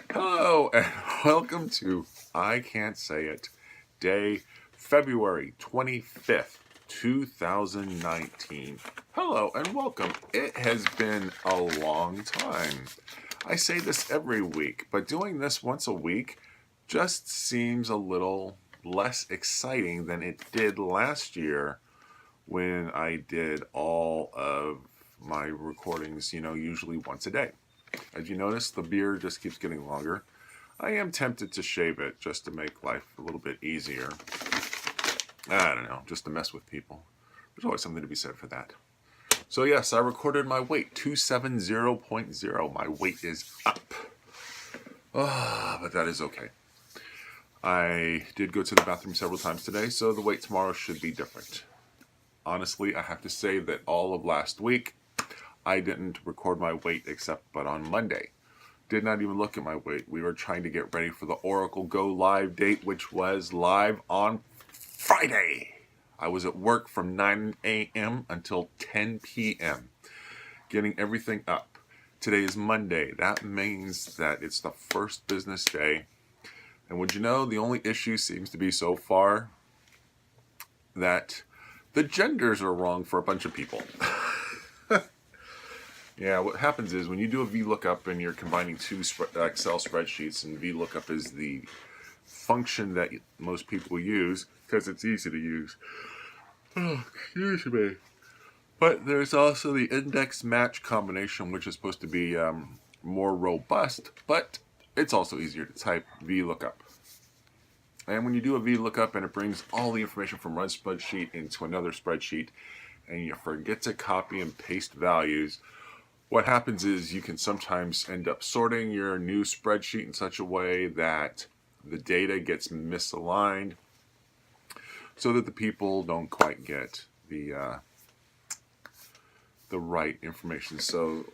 Hello and welcome to I Can't Say It, day February 25th, 2019. Hello and welcome. It has been a long time. I say this every week, but doing this once a week just seems a little less exciting than it did last year when I did all of my recordings, usually once a day. As you notice, the beard just keeps getting longer. I am tempted to shave it just to make life a little bit easier. I don't know, just to mess with people. There's always something to be said for that. So yes, I recorded my weight, 270.0. My weight is up. But that is okay. I did go to the bathroom several times today, so the weight tomorrow should be different. Honestly, I have to say that all of last week, I didn't record my weight except but on Monday. Did not even look at my weight. We were trying to get ready for the Oracle Go Live date, which was live on Friday. I was at work from 9 a.m. until 10 p.m. getting everything up. Today is Monday. That means that it's the first business day. And would you know, the only issue seems to be so far that the genders are wrong for a bunch of people. Yeah, what happens is when you do a VLOOKUP and you're combining two Excel spreadsheets, and VLOOKUP is the function that most people use because it's easy to use. Oh, excuse me. But there's also the index match combination, which is supposed to be more robust, but it's also easier to type VLOOKUP. And when you do a VLOOKUP and it brings all the information from one spreadsheet into another spreadsheet, and you forget to copy and paste values, what happens is you can sometimes end up sorting your new spreadsheet in such a way that the data gets misaligned so that the people don't quite get the right information. So,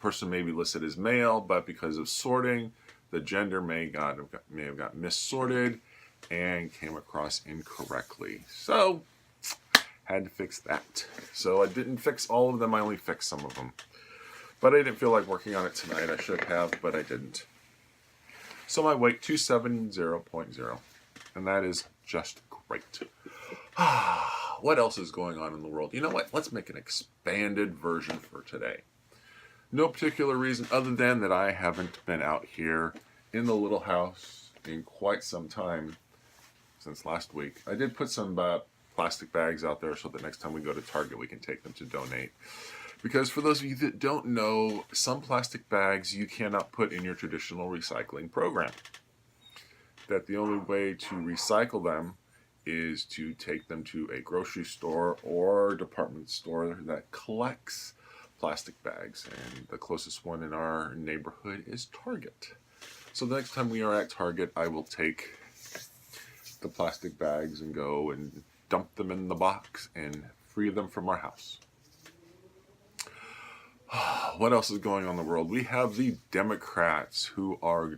person may be listed as male, but because of sorting, the gender may have got missorted and came across incorrectly. So, had to fix that. So I didn't fix all of them, I only fixed some of them. But I didn't feel like working on it tonight. I should have, but I didn't. So my weight, 270.0. And that is just great. What else is going on in the world? You know what? Let's make an expanded version for today. No particular reason other than that I haven't been out here in the little house in quite some time since last week. I did put some plastic bags out there so that next time we go to Target we can take them to donate. Because for those of you that don't know, some plastic bags you cannot put in your traditional recycling program. That the only way to recycle them is to take them to a grocery store or department store that collects plastic bags. And the closest one in our neighborhood is Target. So the next time we are at Target, I will take the plastic bags and go and dump them in the box and free them from our house. What else is going on in the world? We have the Democrats who are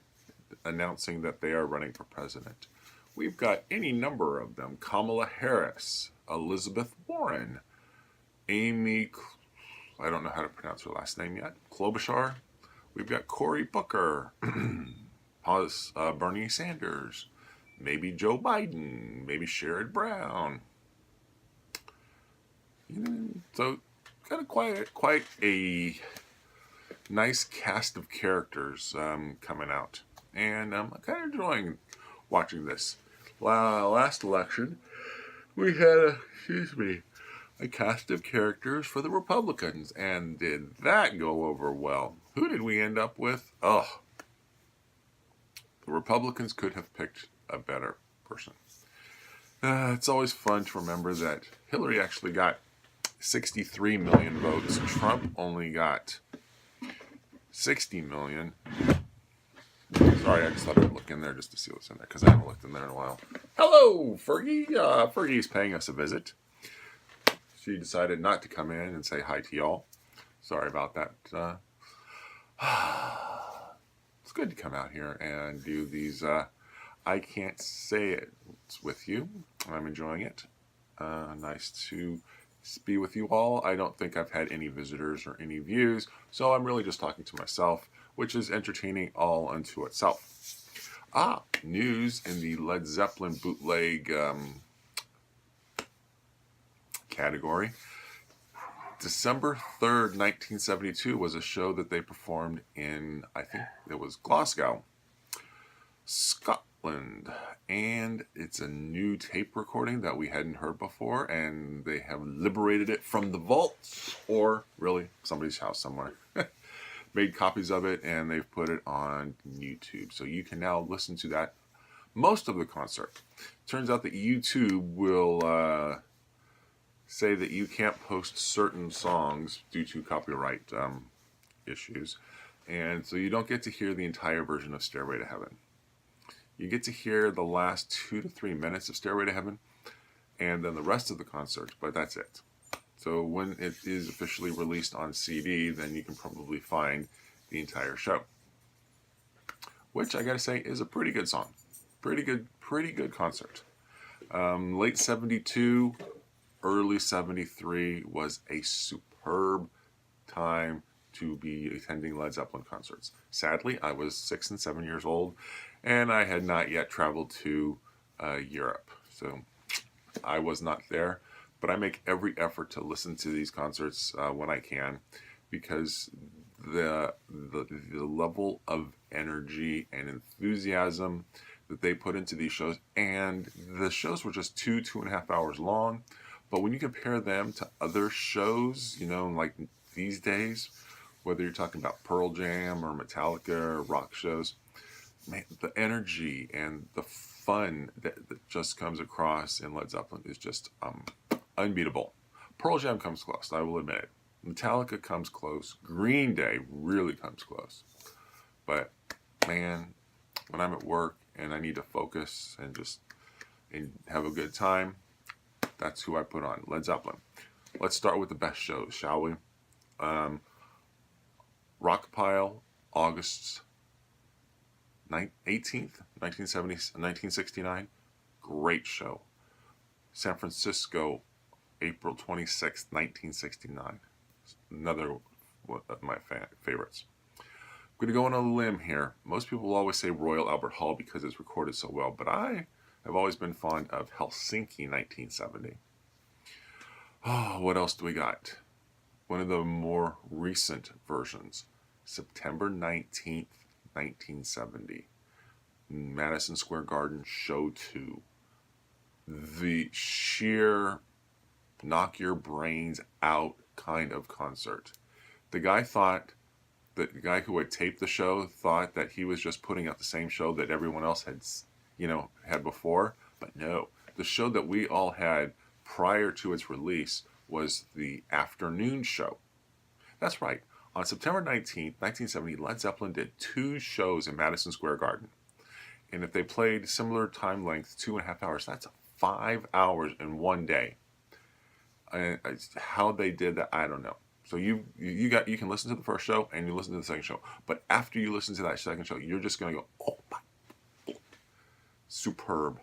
announcing that they are running for president. We've got any number of them. Kamala Harris, Elizabeth Warren, Amy, I don't know how to pronounce her last name yet, Klobuchar. We've got Cory Booker, Bernie Sanders, maybe Joe Biden, maybe Sherrod Brown. So got quite a nice cast of characters coming out. And I'm kind of enjoying watching this. Last election, we had a cast of characters for the Republicans. And did that go over well? Who did we end up with? The Republicans could have picked a better person. It's always fun to remember that Hillary actually got 63 million votes. Trump only got 60 million. Sorry, I just thought I'd look in there just to see what's in there, because I haven't looked in there in a while. Hello, Fergie. Fergie's paying us a visit. She decided not to come in and say hi to y'all. Sorry about that. It's good to come out here and do these I Can't Say It with you. I'm enjoying it. Nice to be with you all. I don't think I've had any visitors or any views, so I'm really just talking to myself, which is entertaining all unto itself. News in the Led Zeppelin bootleg category. December 3rd, 1972 was a show that they performed in, I think it was Glasgow, Scotland. And it's a new tape recording that we hadn't heard before, and they have liberated it from the vaults, or really somebody's house somewhere. Made copies of it, and they've put it on YouTube. So you can now listen to that most of the concert. Turns out that YouTube will say that you can't post certain songs due to copyright issues, and so you don't get to hear the entire version of Stairway to Heaven. You get to hear the last 2 to 3 minutes of Stairway to Heaven, and then the rest of the concert, but that's it. So when it is officially released on CD, then you can probably find the entire show, which I gotta say is a pretty good song. Pretty good concert. Late 72, early 73 was a superb time to be attending Led Zeppelin concerts. Sadly, I was 6 and 7 years old, and I had not yet traveled to Europe, so I was not there. But I make every effort to listen to these concerts when I can, because the level of energy and enthusiasm that they put into these shows, and the shows were just 2.5 hours long. But when you compare them to other shows, like these days, whether you're talking about Pearl Jam or Metallica or rock shows, man, the energy and the fun that just comes across in Led Zeppelin is just unbeatable. Pearl Jam comes close, I will admit it. Metallica comes close. Green Day really comes close. But man, when I'm at work and I need to focus and just have a good time, that's who I put on, Led Zeppelin. Let's start with the best shows, shall we? Rockpile, August 18th, 1969. Great show. San Francisco, April 26th, 1969. Another one of my favorites. I'm going to go on a limb here. Most people always say Royal Albert Hall because it's recorded so well, but I have always been fond of Helsinki 1970. What else do we got? One of the more recent versions, September 19th, 1970. Madison Square Garden, Show 2. The sheer knock your brains out kind of concert. The guy who had taped the show thought that he was just putting out the same show that everyone else had before, but no. The show that we all had prior to its release was the afternoon show. That's right. On September 19th, 1970, Led Zeppelin did 2 shows in Madison Square Garden. And if they played similar time length, 2.5 hours, that's 5 hours in one day. And how they did that, I don't know. So you can listen to the first show and you listen to the second show. But after you listen to that second show, you're just going to go, oh my, superb.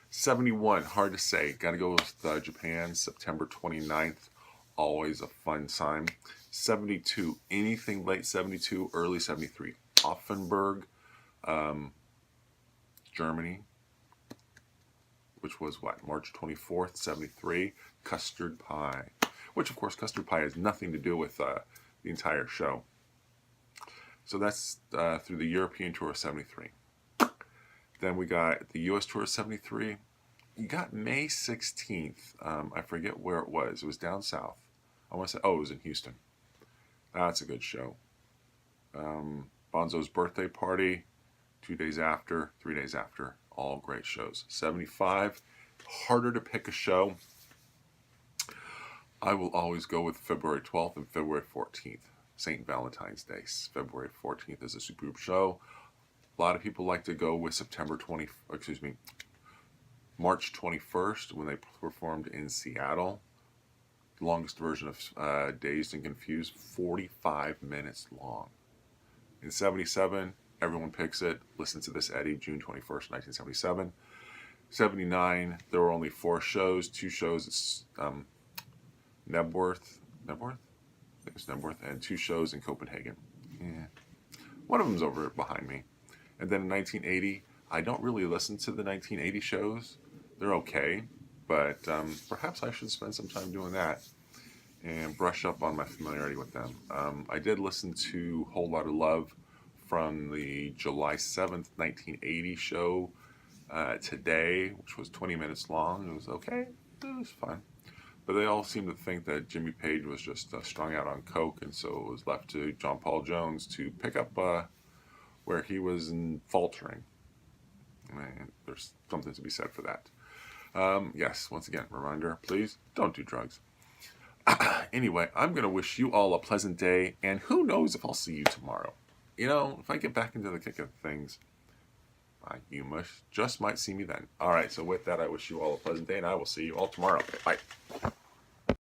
71, hard to say. Got to go with Japan, September 29th. Always a fun time. 72, anything late 72, early 73. Offenburg, Germany, which was March 24th, 73. Custard Pie, which of course Custard Pie has nothing to do with the entire show. So that's through the European tour of 73. Then we got the US tour of 73. You got May 16th. I forget where it was. It was down south. I want to say, it was in Houston. That's a good show. Bonzo's birthday party, 2 days after, 3 days after. All great shows. 75, harder to pick a show. I will always go with February 12th and February 14th. St. Valentine's Day. February 14th is a superb show. A lot of people like to go with March 21st when they performed in Seattle. The longest version of Dazed and Confused, 45 minutes long. In 77, everyone picks it. Listen to this, Eddie, June 21st, 1977. 79, there were only 4 shows. 2 shows, it's Nebworth? I think it's Nebworth, and 2 shows in Copenhagen. Yeah, One of them's over behind me. And then in 1980, I don't really listen to the 1980 shows. They're okay, but perhaps I should spend some time doing that and brush up on my familiarity with them. I did listen to Whole Lot of Love from the July 7th, 1980 show today, which was 20 minutes long. It was okay. It was fun. But they all seem to think that Jimmy Page was just strung out on coke, and so it was left to John Paul Jones to pick up where he was faltering. And there's something to be said for that. Yes, once again, reminder, please don't do drugs. Anyway, I'm going to wish you all a pleasant day, and who knows if I'll see you tomorrow. You know, if I get back into the kick of things, you just might see me then. All right, so with that, I wish you all a pleasant day, and I will see you all tomorrow. Bye.